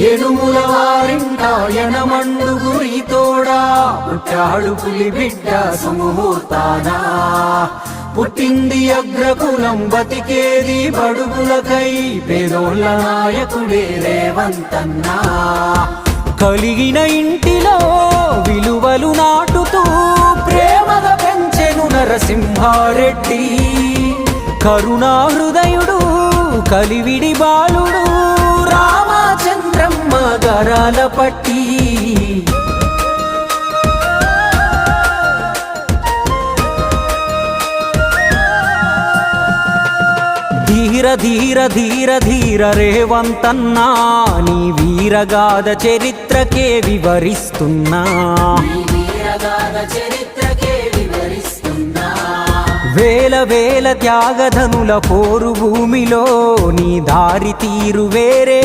ఎనుముల వారింటాయన మండుగురి తోడా పుట్టాడు పులి బిడ్డ సుముహూర్తానా పుట్టింది అగ్రకులం బతికేది బడుగులకై పేదోళ్ళ నాయకుడే రేవంతన్నా కలిగిన ఇంటిలో విలువలు నాటుతూ ప్రేమగా పెంచెను నరసింహారెడ్డి కరుణా హృదయుడు కలివిడి బాలుడు రామచంద్రమ్మ గరాల పట్టి ధీర ధీర ధీర ధీర రేవంతన్నా నీ వీరగాథ చరిత్రకే వివరిస్తున్నా వేల వేల త్యాగధనుల పోరు భూమిలో నీ దారి తీరు వేరే